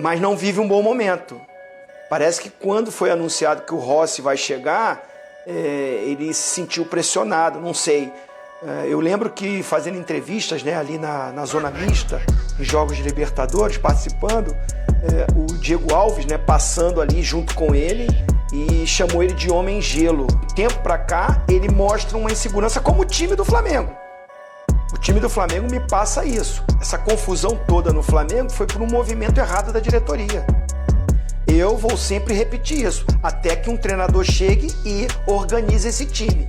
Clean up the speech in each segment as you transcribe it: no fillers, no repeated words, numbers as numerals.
mas não vive um bom momento. Parece que quando foi anunciado que o Rossi vai chegar, ele se sentiu pressionado, não sei. Eu lembro que fazendo entrevistas, né, ali na zona mista, em jogos de Libertadores, participando, o Diego Alves, né, passando ali junto com ele e chamou ele de homem gelo. De tempo pra cá, ele mostra uma insegurança como o time do Flamengo. O time do Flamengo me passa isso. Essa confusão toda no Flamengo foi por um movimento errado da diretoria. Eu vou sempre repetir isso, até que um treinador chegue e organize esse time.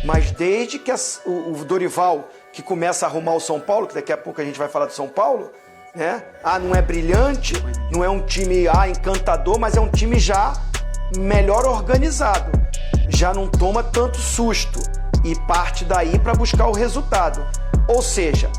Mas desde que o Dorival, que começa a arrumar o São Paulo, que daqui a pouco a gente vai falar do São Paulo, né? Não é brilhante, não é um time encantador, mas é um time já melhor organizado. Já não toma tanto susto e parte daí para buscar o resultado. Ou seja,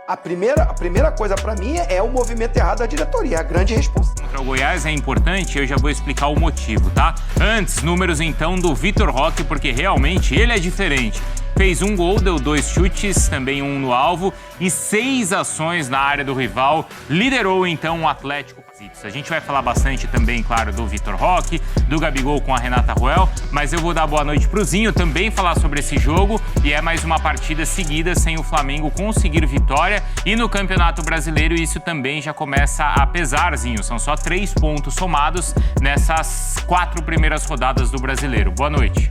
a primeira coisa para mim é o movimento errado da diretoria, a grande responsabilidade. Contra o Goiás é importante, eu já vou explicar o motivo, tá? Antes, números então do Vitor Roque, porque realmente ele é diferente. Fez 1 gol, deu 2 chutes, também 1 no alvo e 6 ações na área do rival. Liderou então o Atlético. A gente vai falar bastante também, claro, do Vitor Roque, do Gabigol com a Renata Ruel, mas eu vou dar boa noite pro Zinho, também falar sobre esse jogo, e é mais uma partida seguida sem o Flamengo conseguir vitória, e no Campeonato Brasileiro isso também já começa a pesar, Zinho, são só 3 pontos somados nessas 4 primeiras rodadas do Brasileiro. Boa noite.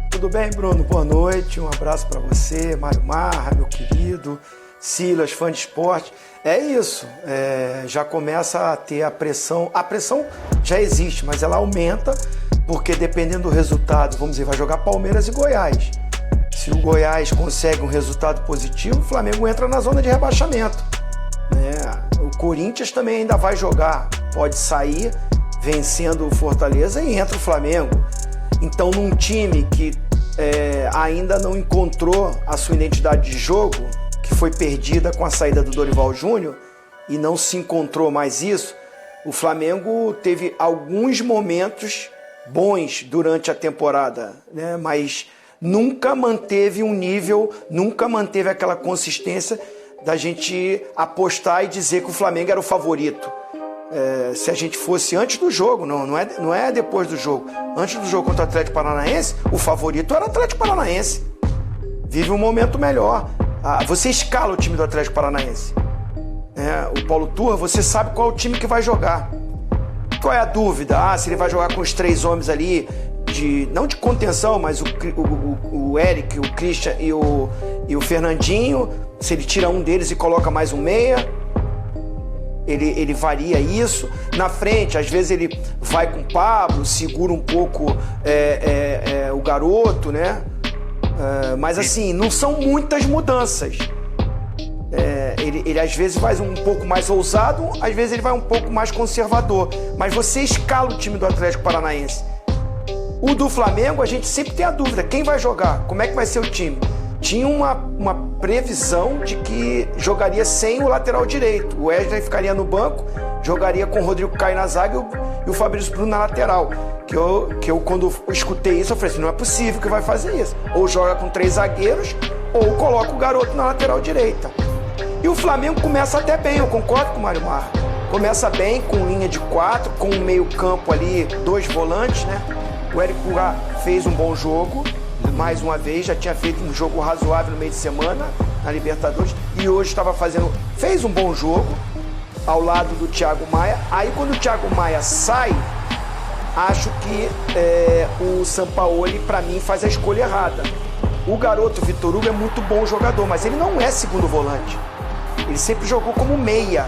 Tudo bem, Bruno? Boa noite, um abraço para você, Mário Marra, meu querido, Silas, fã de esporte. É isso, já começa a ter a pressão já existe, mas ela aumenta, porque dependendo do resultado, vamos dizer, vai jogar Palmeiras e Goiás. Se o Goiás consegue um resultado positivo, o Flamengo entra na zona de rebaixamento, né? O Corinthians também ainda vai jogar, pode sair vencendo o Fortaleza e entra o Flamengo. Então, num time que ainda não encontrou a sua identidade de jogo, que foi perdida com a saída do Dorival Júnior e não se encontrou mais isso, o Flamengo teve alguns momentos bons durante a temporada, né? Mas nunca manteve um nível, nunca manteve aquela consistência da gente apostar e dizer que o Flamengo era o favorito. Se a gente fosse antes do jogo, não é depois do jogo, antes do jogo contra o Atlético Paranaense, o favorito era o Atlético Paranaense. Vive um momento melhor. Você escala o time do Atlético Paranaense. O Paulo Turra, você sabe qual é o time que vai jogar. Qual é a dúvida? Se ele vai jogar com os 3 homens ali, não de contenção, mas o Eric, o Christian e o Fernandinho, se ele tira um deles e coloca mais um meia, ele varia isso. Na frente, às vezes ele vai com o Pablo, segura um pouco o garoto, né? Mas assim, não são muitas mudanças. Ele às vezes vai um pouco mais ousado, às vezes ele vai um pouco mais conservador. Mas você escala o time do Atlético Paranaense. O do Flamengo, a gente sempre tem a dúvida, quem vai jogar? Como é que vai ser o time? Tinha uma previsão de que jogaria sem o lateral direito. O Wesley ficaria no banco, jogaria com o Rodrigo Caio na zaga e o Fabrício Bruno na lateral. Que eu quando escutei isso, eu falei assim, não é possível que vai fazer isso. Ou joga com 3 zagueiros, ou coloca o garoto na lateral direita. E o Flamengo começa até bem, eu concordo com o Mário Marra. Começa bem, com linha de 4, com um meio campo ali, 2 volantes, né? O Eric Pulgar fez um bom jogo, mais uma vez, já tinha feito um jogo razoável no meio de semana, na Libertadores, e hoje fez um bom jogo, ao lado do Thiago Maia. Aí quando o Thiago Maia sai, acho que o Sampaoli, para mim, faz a escolha errada. O garoto Vitor Hugo é muito bom jogador, mas ele não é segundo volante. Ele sempre jogou como meia,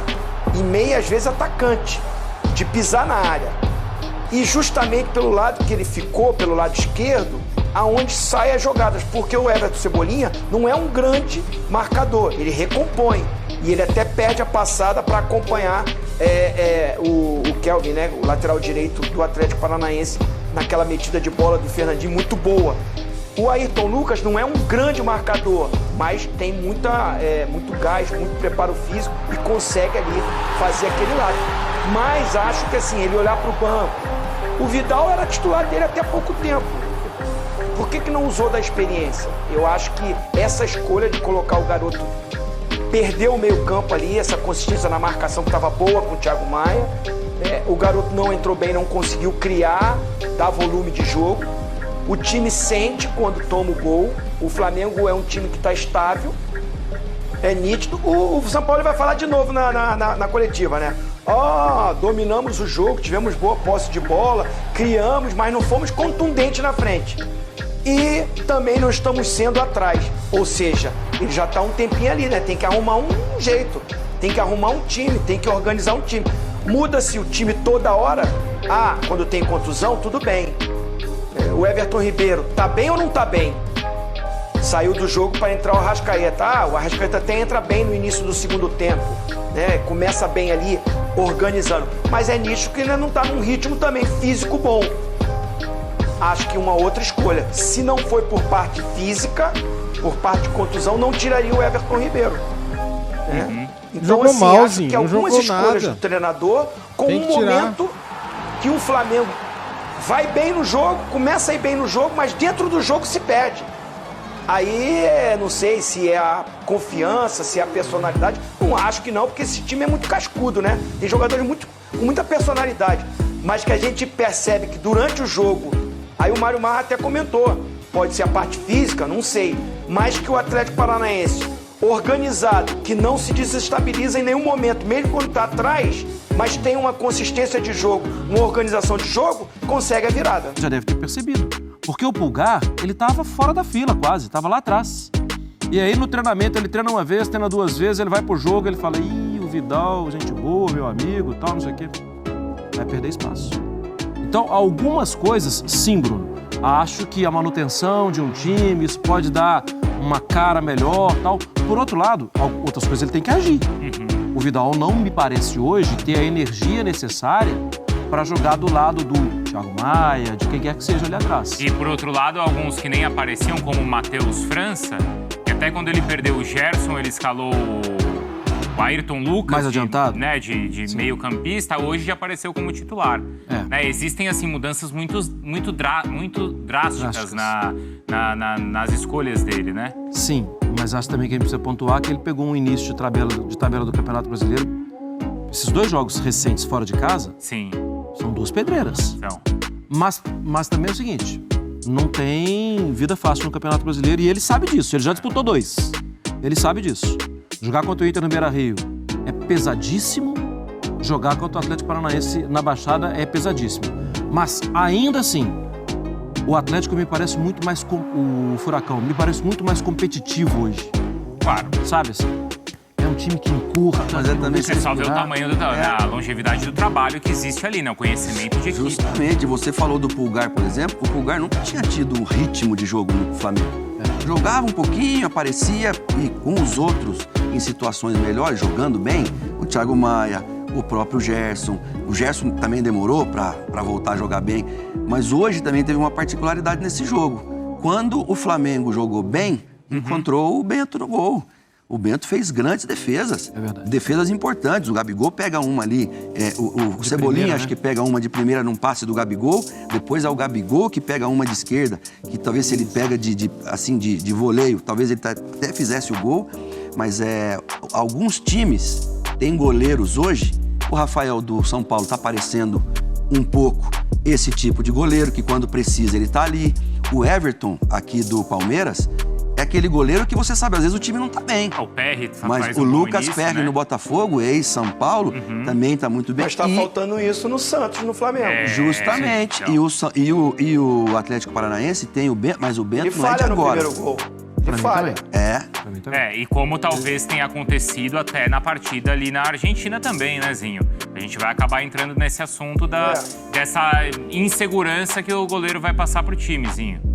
e meia às vezes atacante, de pisar na área. E justamente pelo lado que ele ficou, pelo lado esquerdo, aonde saem as jogadas, porque o Everton Cebolinha não é um grande marcador, ele recompõe, e ele até perde a passada para acompanhar o Kelvin, né, o lateral direito do Atlético Paranaense, naquela metida de bola do Fernandinho muito boa. O Ayrton Lucas não é um grande marcador, mas tem muito gás, muito preparo físico e consegue ali fazer aquele lado. Mas acho que assim, ele olhar para o banco, o Vidal era titular dele até pouco tempo. Por que não usou da experiência? Eu acho que essa escolha de colocar o garoto perdeu o meio campo ali, essa consistência na marcação que estava boa com o Thiago Maia. O garoto não entrou bem, não conseguiu criar, dar volume de jogo. O time sente quando toma o gol. O Flamengo é um time que está estável, é nítido. O São Paulo vai falar de novo na coletiva, né? Dominamos o jogo, tivemos boa posse de bola, criamos, mas não fomos contundentes na frente. E também não estamos sendo atrás. Ou seja, ele já está um tempinho ali, né? Tem que arrumar um jeito, tem que arrumar um time, tem que organizar um time. Muda-se o time toda hora. Quando tem contusão, tudo bem. O Everton Ribeiro, tá bem ou não tá bem? Saiu do jogo para entrar o Arrascaeta. O Arrascaeta até entra bem no início do segundo tempo, né? Começa bem ali, organizando. Mas é nítido que ele não tá num ritmo também físico bom. Acho que uma outra escolha. Se não foi por parte física, por parte de contusão, não tiraria o Everton Ribeiro. Né? Então, jogou assim, mal, acho que algumas escolhas do treinador, com um momento que o Flamengo vai bem no jogo, começa a ir bem no jogo, mas dentro do jogo se perde. Aí, não sei se é a confiança, se é a personalidade. Não acho que não, porque esse time é muito cascudo, né? Tem jogadores com muita personalidade. Mas que a gente percebe que durante o jogo, aí o Mário Marra até comentou, pode ser a parte física, não sei, mas que o Atlético Paranaense, organizado, que não se desestabiliza em nenhum momento, mesmo quando está atrás, mas tem uma consistência de jogo, uma organização de jogo, consegue a virada. Já deve ter percebido. Porque o Pulgar, ele tava fora da fila quase, tava lá atrás. E aí no treinamento, ele treina uma vez, treina duas vezes, ele vai pro jogo, ele fala, o Vidal, gente boa, meu amigo, tal, não sei o quê. Vai perder espaço. Então, algumas coisas, sim, Bruno. Acho que a manutenção de um time, isso pode dar uma cara melhor, tal. Por outro lado, outras coisas ele tem que agir. O Vidal não me parece hoje ter a energia necessária para jogar do lado do Thiago Maia, de quem quer que seja ali atrás. E por outro lado, alguns que nem apareciam, como o Matheus França, que até quando ele perdeu o Gerson, ele escalou o Ayrton Lucas, mais adiantado, de meio campista, hoje já apareceu como titular. Né? Existem assim mudanças muito drásticas nas escolhas dele, né? Sim, mas acho também que a gente precisa pontuar que ele pegou um início de tabela do Campeonato Brasileiro. Esses dois jogos recentes fora de casa, sim, são duas pedreiras. Então. Mas também é o seguinte, não tem vida fácil no Campeonato Brasileiro e ele sabe disso, ele já disputou 2. Ele sabe disso. Jogar contra o Inter no Beira-Rio é pesadíssimo, jogar contra o Atlético Paranaense na Baixada é pesadíssimo. Mas, ainda assim, o Atlético me parece muito mais... O Furacão me parece muito mais competitivo hoje. Claro. Sabe assim? É um time que empurra. Mas é também... Você só vê o tamanho da longevidade do trabalho que existe ali, né? O conhecimento de equipe. Justamente. Você falou do Pulgar, por exemplo. O Pulgar nunca tinha tido um ritmo de jogo no Flamengo. Jogava um pouquinho, aparecia e com os outros em situações melhores, jogando bem, o Thiago Maia, o próprio Gerson. O Gerson também demorou para voltar a jogar bem, mas hoje também teve uma particularidade nesse jogo. Quando o Flamengo jogou bem, encontrou o Bento no gol. O Bento fez grandes defesas, defesas importantes. O Gabigol pega uma ali, o Cebolinha primeira, acho que pega uma de primeira num passe do Gabigol, depois é o Gabigol que pega uma de esquerda, que talvez se ele pega de voleio, talvez ele até fizesse o gol, mas alguns times têm goleiros hoje, o Rafael do São Paulo está parecendo um pouco esse tipo de goleiro, que quando precisa ele está ali, o Everton aqui do Palmeiras, é aquele goleiro que você sabe, às vezes o time não tá bem. O Perry mas o Lucas Perry, né? No Botafogo, ex-São Paulo, também tá muito bem. Mas tá faltando isso no Santos, no Flamengo. Justamente. Então. E o Atlético Paranaense tem o Bento, mas o Bento ele não é de agora. No primeiro gol. Ele falha. E como talvez tenha acontecido até na partida ali na Argentina também, né, Zinho? A gente vai acabar entrando nesse assunto dessa insegurança que o goleiro vai passar pro time, Zinho.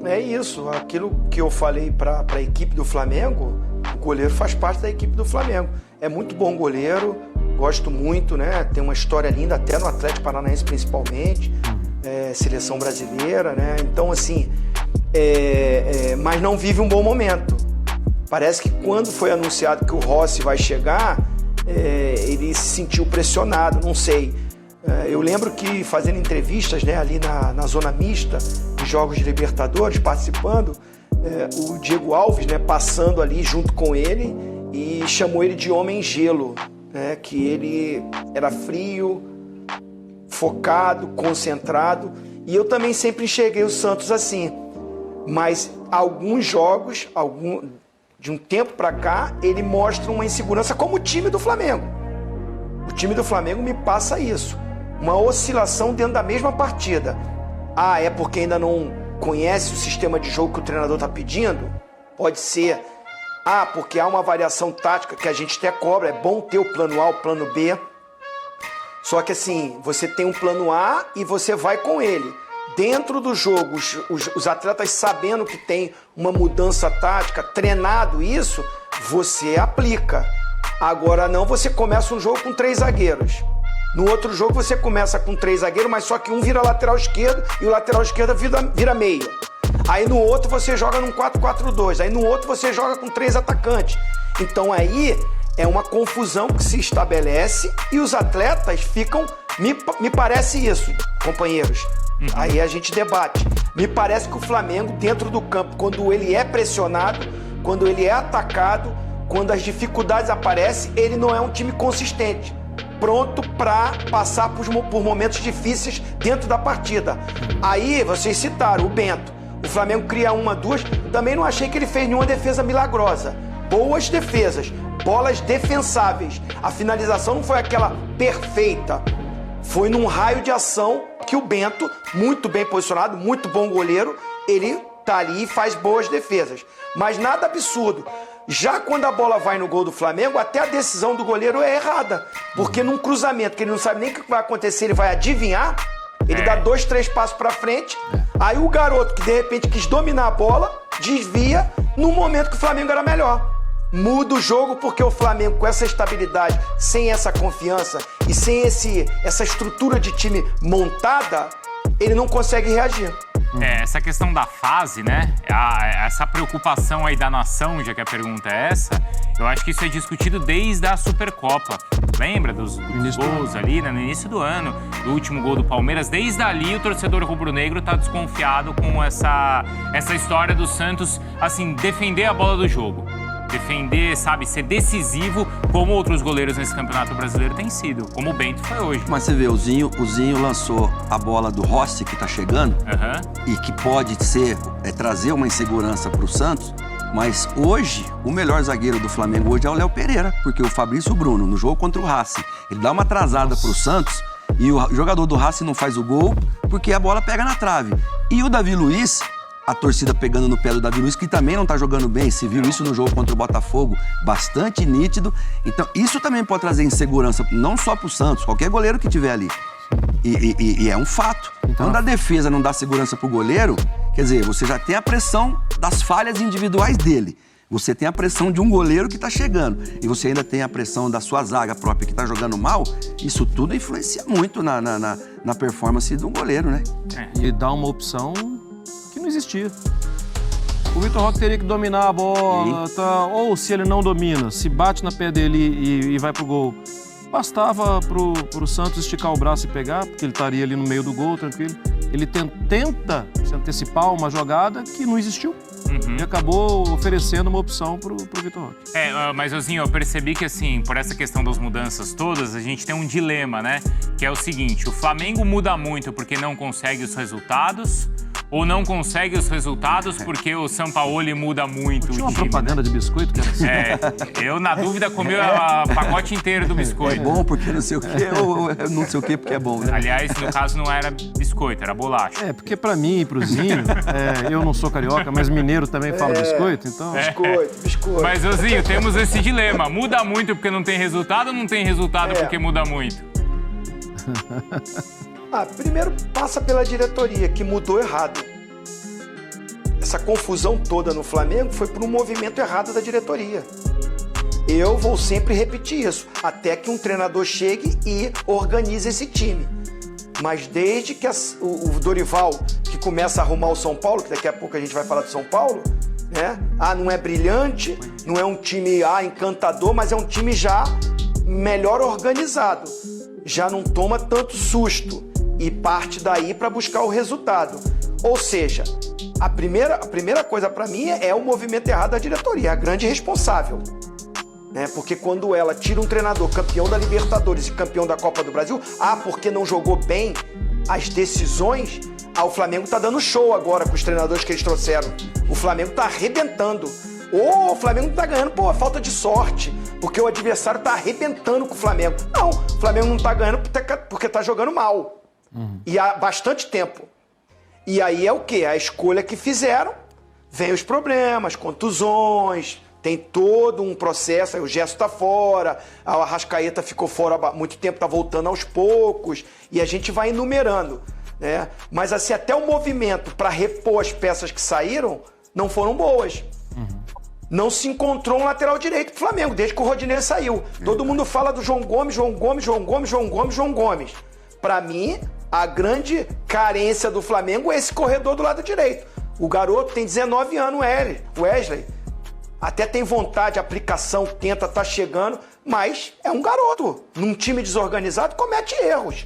É isso, aquilo que eu falei para a equipe do Flamengo, o goleiro faz parte da equipe do Flamengo. É muito bom goleiro, gosto muito, né? Tem uma história linda, até no Atlético Paranaense principalmente, seleção brasileira, né? Então, assim, mas não vive um bom momento. Parece que quando foi anunciado que o Rossi vai chegar, ele se sentiu pressionado, não sei. Eu lembro que fazendo entrevistas, né, ali na zona mista, de jogos de Libertadores, participando, o Diego Alves, né, passando ali junto com ele e chamou ele de homem gelo, né, que ele era frio, focado, concentrado, e eu também sempre enxerguei o Santos assim, mas alguns jogos, de um tempo para cá, ele mostra uma insegurança como o time do Flamengo. O time do Flamengo me passa isso, uma oscilação dentro da mesma partida. É porque ainda não conhece o sistema de jogo que o treinador está pedindo? Pode ser. Porque há uma variação tática que a gente até cobra, é bom ter o plano A, o plano B. Só que assim, você tem um plano A e você vai com ele. Dentro do jogo, os atletas sabendo que tem uma mudança tática, treinado isso, você aplica. Agora não, você começa um jogo com 3 zagueiros. No outro jogo você começa com 3 zagueiros, mas só que um vira lateral esquerdo e o lateral esquerdo vira meia. Aí no outro você joga num 4-4-2, aí no outro você joga com 3 atacantes. Então aí é uma confusão que se estabelece e os atletas ficam... Me parece isso, companheiros. Aí a gente debate. Me parece que o Flamengo, dentro do campo, quando ele é pressionado, quando ele é atacado, quando as dificuldades aparecem, ele não é um time consistente, pronto para passar por momentos difíceis dentro da partida. Aí, vocês citaram o Bento. O Flamengo cria 1, 2. Também não achei que ele fez nenhuma defesa milagrosa. Boas defesas, bolas defensáveis. A finalização não foi aquela perfeita. Foi num raio de ação que o Bento, muito bem posicionado, muito bom goleiro, ele tá ali e faz boas defesas. Mas nada absurdo. Já quando a bola vai no gol do Flamengo, até a decisão do goleiro é errada. Porque num cruzamento que ele não sabe nem o que vai acontecer, ele vai adivinhar, ele dá 2, 3 passos pra frente, aí o garoto que de repente quis dominar a bola, desvia no momento que o Flamengo era melhor. Muda o jogo porque o Flamengo, com essa estabilidade, sem essa confiança e sem essa estrutura de time montada, ele não consegue reagir. Essa questão da fase, né? Essa preocupação aí da nação, já que a pergunta é essa, eu acho que isso é discutido desde a Supercopa. Lembra dos gols ali, né? No início do ano, do último gol do Palmeiras? Desde ali o torcedor rubro-negro tá desconfiado com essa história do Santos, assim, defender a bola do jogo. Defender, sabe, ser decisivo, como outros goleiros nesse Campeonato Brasileiro têm sido, como o Bento foi hoje. Mas você vê, o Zinho lançou a bola do Rossi, que tá chegando, e que pode trazer uma insegurança pro Santos, mas hoje, o melhor zagueiro do Flamengo hoje é o Léo Pereira, porque o Fabrício Bruno, no jogo contra o Racing, ele dá uma atrasada pro Santos, e o jogador do Racing não faz o gol, porque a bola pega na trave. E o Davi Luiz... A torcida pegando no pé do Davi Luiz, que também não tá jogando bem. Se viu isso no jogo contra o Botafogo, bastante nítido. Então, isso também pode trazer insegurança, não só pro Santos, qualquer goleiro que tiver ali. E é um fato. Quando a defesa não dá segurança pro goleiro, quer dizer, você já tem a pressão das falhas individuais dele. Você tem a pressão de um goleiro que tá chegando. E você ainda tem a pressão da sua zaga própria que tá jogando mal. Isso tudo influencia muito na performance de um goleiro, né? E dá uma opção... que não existia. O Vitor Roque teria que dominar a bola, tá? Ou se ele não domina, se bate na pé dele e vai pro gol. Bastava pro Santos esticar o braço e pegar, porque ele estaria ali no meio do gol, tranquilo. Ele tenta se antecipar uma jogada que não existiu. E acabou oferecendo uma opção pro Vitor Roque. Mas, Ozinho, eu percebi que, assim, por essa questão das mudanças todas, a gente tem um dilema, né? Que é o seguinte, o Flamengo muda muito porque não consegue os resultados, ou não consegue os resultados porque o Sampaoli muda muito. Tinha uma propaganda de biscoito que era assim. Eu, na dúvida, comi o pacote inteiro do biscoito. É bom porque não sei o quê, ou não sei o quê porque é bom, né? Aliás, no caso, não era biscoito, era bolacha. Porque pra mim e pro Zinho, eu não sou carioca, mas mineiro também fala biscoito, então... Biscoito. Mas, Ozinho, temos esse dilema. Muda muito porque não tem resultado ou não tem resultado porque muda muito? Primeiro passa pela diretoria, que mudou errado. Essa confusão toda no Flamengo foi por um movimento errado da diretoria. Eu vou sempre repetir isso, até que um treinador chegue e organize esse time. Mas desde que o Dorival, que começa a arrumar o São Paulo, que daqui a pouco a gente vai falar do São Paulo, né? Não é brilhante, não é um time encantador, mas é um time já melhor organizado. Já não toma tanto susto e parte daí para buscar o resultado. Ou seja, a primeira coisa para mim é o movimento errado da diretoria, a grande responsável. Porque quando ela tira um treinador campeão da Libertadores e campeão da Copa do Brasil, porque não jogou bem as decisões, o Flamengo tá dando show agora com os treinadores que eles trouxeram. O Flamengo tá arrebentando. O Flamengo não tá ganhando por falta de sorte, porque o adversário tá arrebentando com o Flamengo. Não, o Flamengo não tá ganhando porque tá jogando mal. E há bastante tempo. E aí é o quê? A escolha que fizeram, vem os problemas, contusões, tem todo um processo, aí o Gerson tá fora, a Arrascaeta ficou fora há muito tempo, tá voltando aos poucos, e a gente vai enumerando, né? Mas assim, até o movimento para repor as peças que saíram não foram boas. Não se encontrou um lateral direito pro Flamengo, desde que o Rodinei saiu. Todo mundo fala do João Gomes. Para mim, a grande carência do Flamengo é esse corredor do lado direito. O garoto tem 19 anos, Wesley. Até tem vontade, aplicação, tenta, tá chegando, mas é um garoto. Num time desorganizado, comete erros.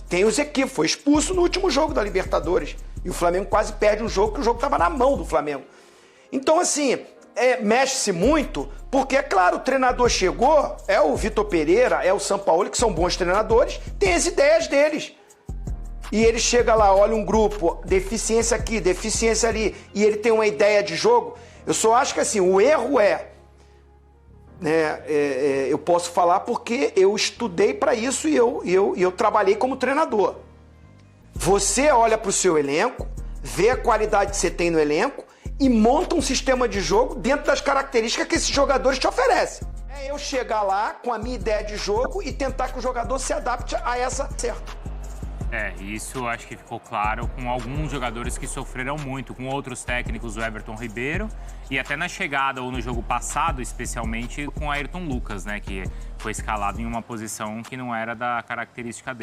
Tem os equipes, foi expulso no último jogo da Libertadores. E o Flamengo quase perde um jogo, que o jogo estava na mão do Flamengo. Então, assim, mexe-se muito, porque, é claro, o treinador chegou, é o Vitor Pereira, é o Sampaoli, que são bons treinadores, tem as ideias deles. E ele chega lá, olha um grupo, deficiência aqui, deficiência ali, e ele tem uma ideia de jogo. Eu só acho que, assim, o erro eu posso falar porque eu estudei para isso e eu trabalhei como treinador. Você olha para o seu elenco, vê a qualidade que você tem no elenco, e monta um sistema de jogo dentro das características que esses jogadores te oferecem. É eu chegar lá com a minha ideia de jogo e tentar que o jogador se adapte a essa certa. Isso acho que ficou claro com alguns jogadores que sofreram muito, com outros técnicos, o Everton Ribeiro, e até na chegada ou no jogo passado, especialmente com o Ayrton Lucas, né, que foi escalado em uma posição que não era da característica dele.